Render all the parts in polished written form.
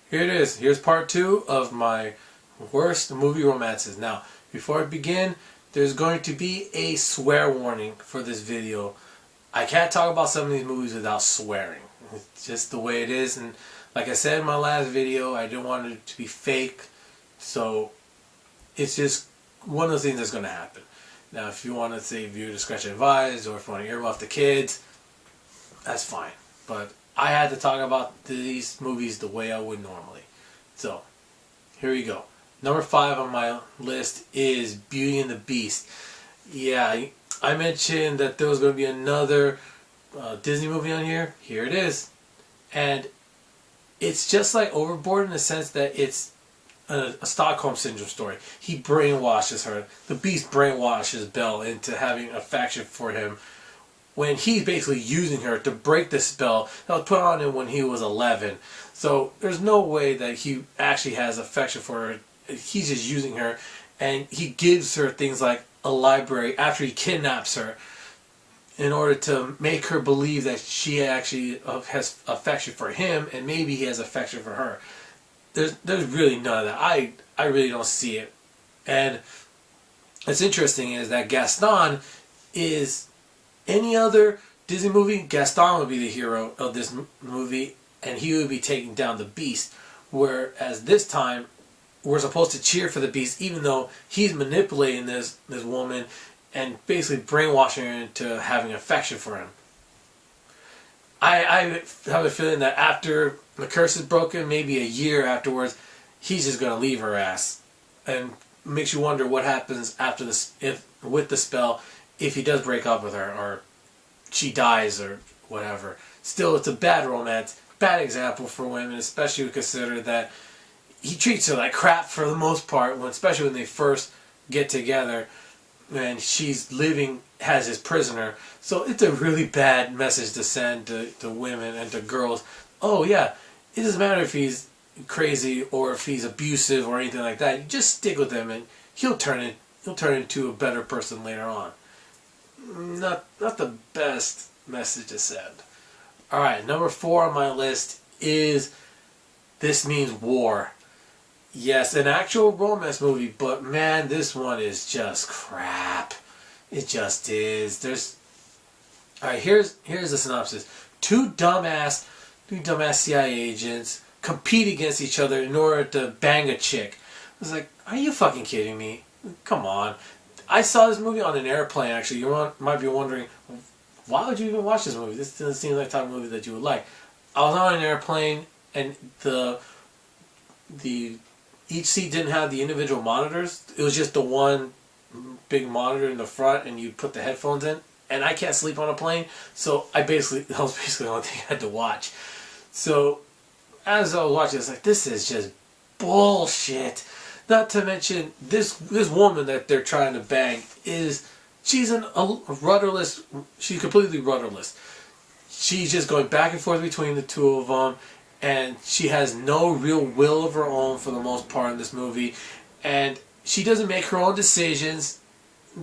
Here it is. Here's part 2 of my worst movie romances. Now, before I begin, there's going to be a swear warning for this video. I can't talk about some of these movies without swearing. It's just the way it is, and like I said in my last video, I didn't want it to be fake, so it's just one of those things that's going to happen. Now, if you want to say viewer discretion advised, or if you want to earmuff the kids, that's fine. But I had to talk about these movies the way I would normally. So, here we go. Number 5 on my list is Beauty and the Beast. Yeah, I mentioned that there was going to be another Disney movie on here. Here it is. And it's just like Overboard in the sense that it's a Stockholm Syndrome story. He brainwashes her. The Beast brainwashes Belle into having affection for him when he's basically using her to break the spell that was put on him when he was 11. So there's no way that he actually has affection for her. He's just using her, and he gives her things like a library after he kidnaps her in order to make her believe that she actually has affection for him, and maybe he has affection for her. There's really none of that. I really don't see it. And what's interesting is that Gaston is any other Disney movie, Gaston would be the hero of this movie, and he would be taking down the Beast. Whereas this time, we're supposed to cheer for the Beast, even though he's manipulating this woman and basically brainwashing her into having affection for him. I have a feeling that after the curse is broken, maybe a year afterwards, he's just going to leave her ass. And makes you wonder what happens after this, with the spell, if he does break up with her, or she dies, or whatever. Still, it's a bad romance, bad example for women, especially when you consider that he treats her like crap for the most part, especially when they first get together, and she's living as his prisoner. So it's a really bad message to send to women and to girls. Oh yeah, it doesn't matter if he's crazy or if he's abusive or anything like that. You just stick with him, and he'll turn into a better person later on. Not the best message to send. All right, number 4 on my list is This Means War. Yes, an actual romance movie, but man, this one is just crap. It just is. Alright, here's the synopsis. Two dumbass CIA agents compete against each other in order to bang a chick. I was like, are you fucking kidding me? Come on. I saw this movie on an airplane, actually. You might be wondering, why would you even watch this movie? This doesn't seem like the type of movie that you would like. I was on an airplane, and each seat didn't have the individual monitors. It was just the one big monitor in the front, and you put the headphones in. And I can't sleep on a plane, so that was basically the only thing I had to watch. So as I was watching, I was like, this is just bullshit. Not to mention, this woman that they're trying to bang she's rudderless. She's completely rudderless. She's just going back and forth between the two of them, and she has no real will of her own for the most part in this movie, and she doesn't make her own decisions,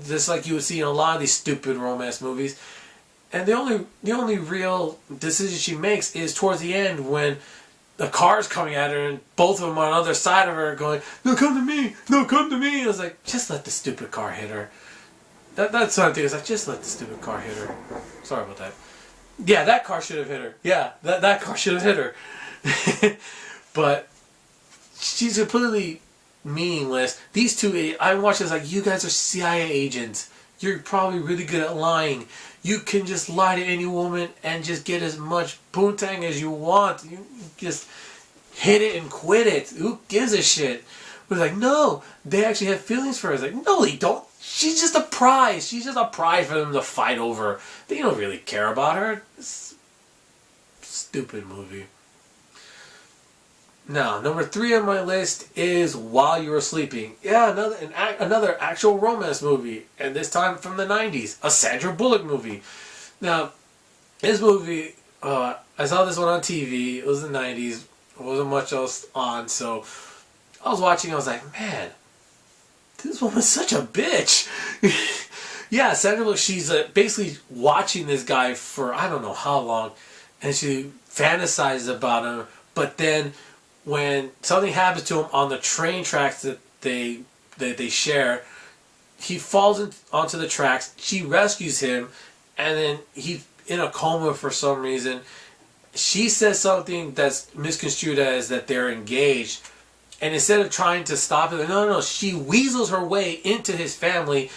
just like you would see in a lot of these stupid romance movies. And the only real decision she makes is towards the end when the car's coming at her and both of them on the other side of her going, no, come to me, no, come to me. I was like, just let the stupid car hit her. That's what I'm thinking. It's like, just let the stupid car hit her. Sorry about that. Yeah, that car should have hit her. Yeah, that car should have hit her. But she's completely meaningless. These two, I watched this like, you guys are CIA agents. You're probably really good at lying. You can just lie to any woman and just get as much poontang as you want. You just hit it and quit it. Who gives a shit? We're like, no, they actually have feelings for her. It's like, no, they don't. She's just a prize. She's just a prize for them to fight over. They don't really care about her. It's a stupid movie. Now, number 3 on my list is While You Were Sleeping. Yeah, another actual romance movie, and this time from the 90s, a Sandra Bullock movie. Now, this movie, I saw this one on TV. It was the 90s. There wasn't much else on, so I was watching. I was like, man, this woman's such a bitch. Yeah, Sandra Bullock. She's basically watching this guy for I don't know how long, and she fantasizes about him, but then when something happens to him on the train tracks that they share, he falls onto the tracks. She rescues him, and then he's in a coma for some reason. She says something that's misconstrued as that they're engaged, and instead of trying to stop it, no, she weasels her way into his family.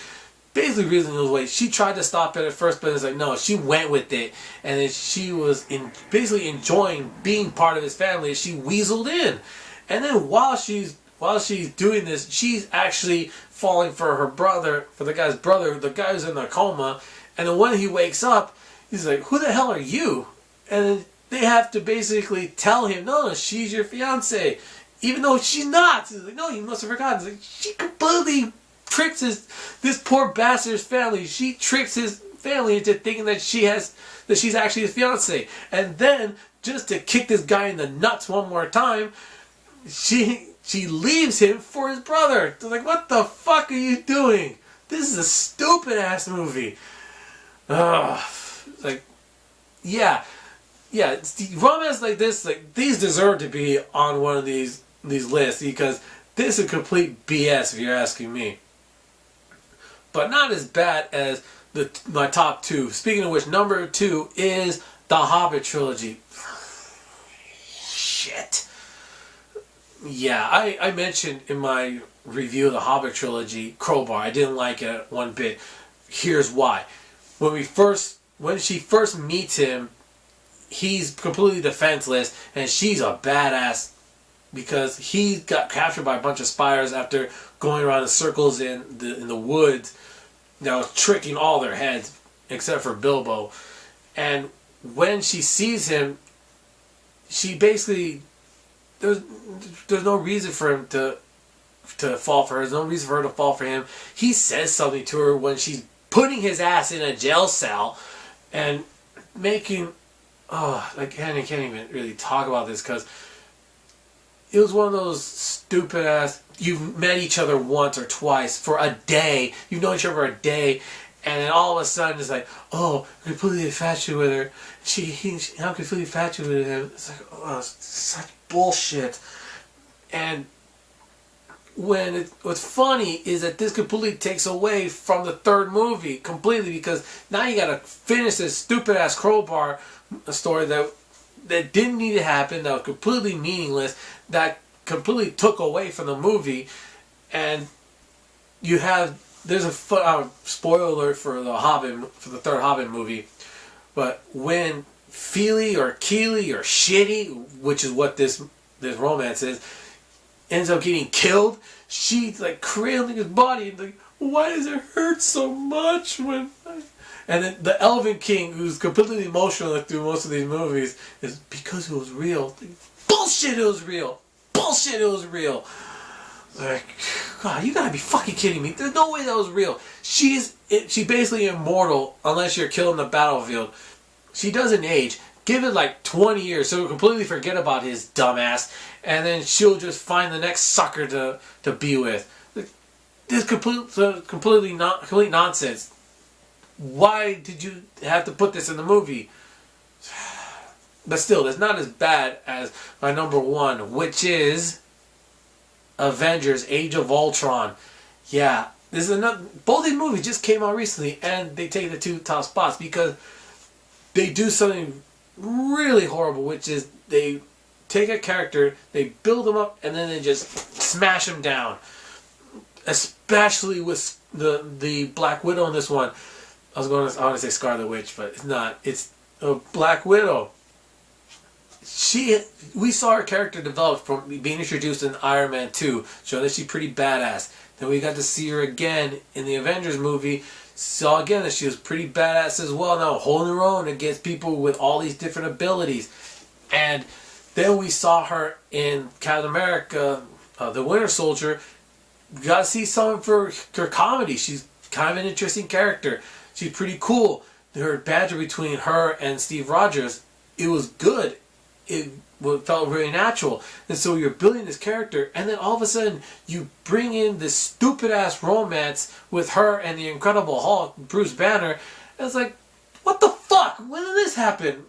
Basically reasoning his way. She tried to stop it at first, but it's like, no, she went with it. And then she was basically enjoying being part of his family. She weaseled in. And then while she's doing this, she's actually falling for her brother, for the guy's brother, the guy who's in a coma. And then when he wakes up, he's like, who the hell are you? And then they have to basically tell him, no, she's your fiance. Even though she's not. He's like, no, you must have forgotten. It's like, she completely tricks this poor bastard's family. She tricks his family into thinking that she's actually his fiance. And then, just to kick this guy in the nuts one more time, she leaves him for his brother. They're like, what the fuck are you doing? This is a stupid ass movie. Like, yeah, romance like this, like, these deserve to be on one of these lists, because this is complete BS if you're asking me. But not as bad as my top two. Speaking of which, number 2 is the Hobbit trilogy. Shit. Yeah, I mentioned in my review of the Hobbit trilogy, Crowbar. I didn't like it one bit. Here's why. When she first meets him, he's completely defenseless, and she's a badass because he got captured by a bunch of spiders after going around in circles in the woods. Now, tricking all their heads except for Bilbo. And when she sees him, she basically, there's no reason for him to fall for her. There's no reason for her to fall for him. He says something to her when she's putting his ass in a jail cell and making, I can't even really talk about this because it was one of those stupid ass, you've met each other once or twice for a day, you've known each other for a day, and then all of a sudden it's like, oh, I'm completely infatuated with her, I'm completely infatuated with him. It's like, oh, it's such bullshit. And what's funny is that this completely takes away from the third movie completely, because now you gotta finish this stupid ass Crowbar story that didn't need to happen, that was completely meaningless, that completely took away from the movie. And there's a spoiler alert for the Hobbit, for the third Hobbit movie, but when Feely or Keely or Shitty, which is what this romance is, ends up getting killed, she's like cradling his body and like, why does it hurt so much when And then the Elven King, who's completely emotional through most of these movies, is because it was real. Bullshit, it was real. Bullshit, it was real. Like, God, you gotta be fucking kidding me. There's no way that was real. She's basically immortal unless you're killed in the battlefield. She doesn't age. Give it like 20 years so we'll completely forget about his dumbass, and then she'll just find the next sucker to be with. This complete nonsense. Why did you have to put this in the movie? But still, it's not as bad as my number 1, which is Avengers: Age of Ultron. Yeah, this is another. Both these movies just came out recently, and they take the 2 top spots because they do something really horrible, which is they take a character, they build them up, and then they just smash them down. Especially with the Black Widow in this one. I want to say Scarlet Witch, but it's not. It's Black Widow. We saw her character develop from being introduced in Iron Man 2, showing that she's pretty badass. Then we got to see her again in the Avengers movie. Saw again that she was pretty badass as well. Now holding her own against people with all these different abilities. And then we saw her in Captain America, the Winter Soldier. We got to see something for her comedy. She's kind of an interesting character. She's pretty cool. Her banter between her and Steve Rogers, it was good. It felt very natural. And so you're building this character, and then all of a sudden you bring in this stupid ass romance with her and the Incredible Hulk, Bruce Banner. And it's like, what the fuck? When did this happen?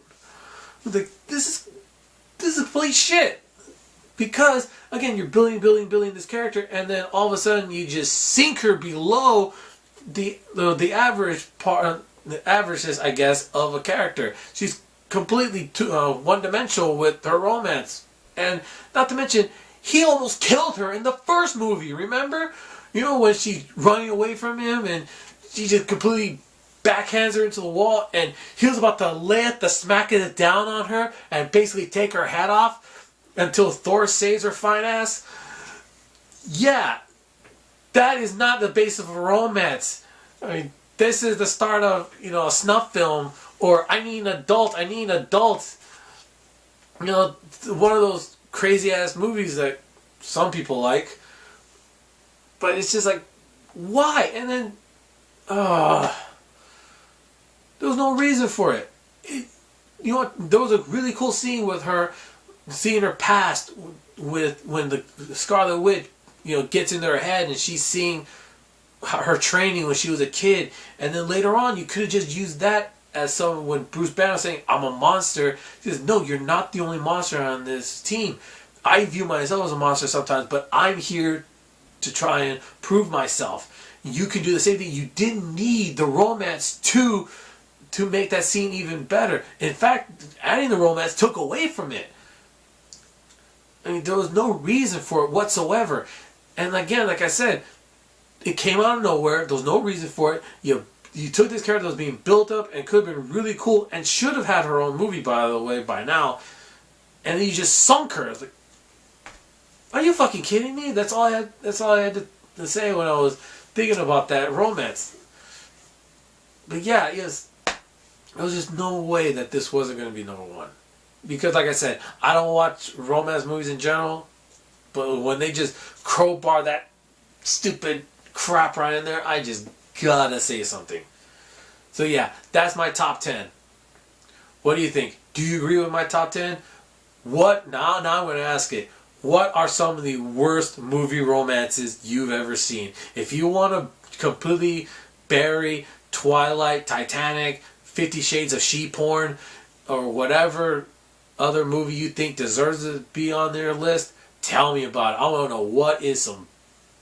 Like, this is complete shit. Because, again, you're building this character, and then all of a sudden you just sink her below the average part, the averageness, I guess, of a character. She's completely one-dimensional with her romance. And not to mention, he almost killed her in the first movie, remember? You know, when she's running away from him and she just completely backhands her into the wall, and he was about to smack it down on her and basically take her head off until Thor saves her fine ass. Yeah, that is not the basis of a romance. I mean, this is the start of, you know, a snuff film, or I need an adult. You know, one of those crazy ass movies that some people like. But it's just like, why? And then, there was no reason for it. You know what? There was a really cool scene with her, seeing her past, with when the Scarlet Witch, you know, gets into her head and she's seeing her training when she was a kid. And then later on, you could have just used that as someone, when Bruce Banner was saying, I'm a monster. He says, no, you're not the only monster on this team. I view myself as a monster sometimes, but I'm here to try and prove myself. You can do the same thing. You didn't need the romance to make that scene even better. In fact, adding the romance took away from it. I mean, there was no reason for it whatsoever. And again, like I said, it came out of nowhere. There was no reason for it. You took this character that was being built up and could have been really cool and should have had her own movie, by the way, by now. And then you just sunk her. It's like, are you fucking kidding me? That's all I had to say when I was thinking about that romance. But yeah, there was just no way that this wasn't going to be number one. Because like I said, I don't watch romance movies in general, but when they just crowbar that stupid crap right in there, I just gotta say something. So yeah, that's my top 10. What do you think? Do you agree with my top 10? Now I'm going to ask it. What are some of the worst movie romances you've ever seen? If you want to completely bury Twilight, Titanic, 50 Shades of She porn, or whatever other movie you think deserves to be on their list, tell me about it. I want to know what is some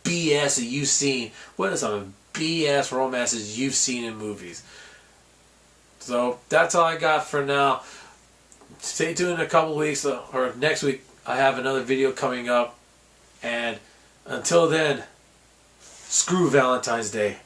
BS that you've seen. What are some BS romances you've seen in movies? So that's all I got for now. Stay tuned in a couple weeks, or next week. I have another video coming up. And until then, screw Valentine's Day.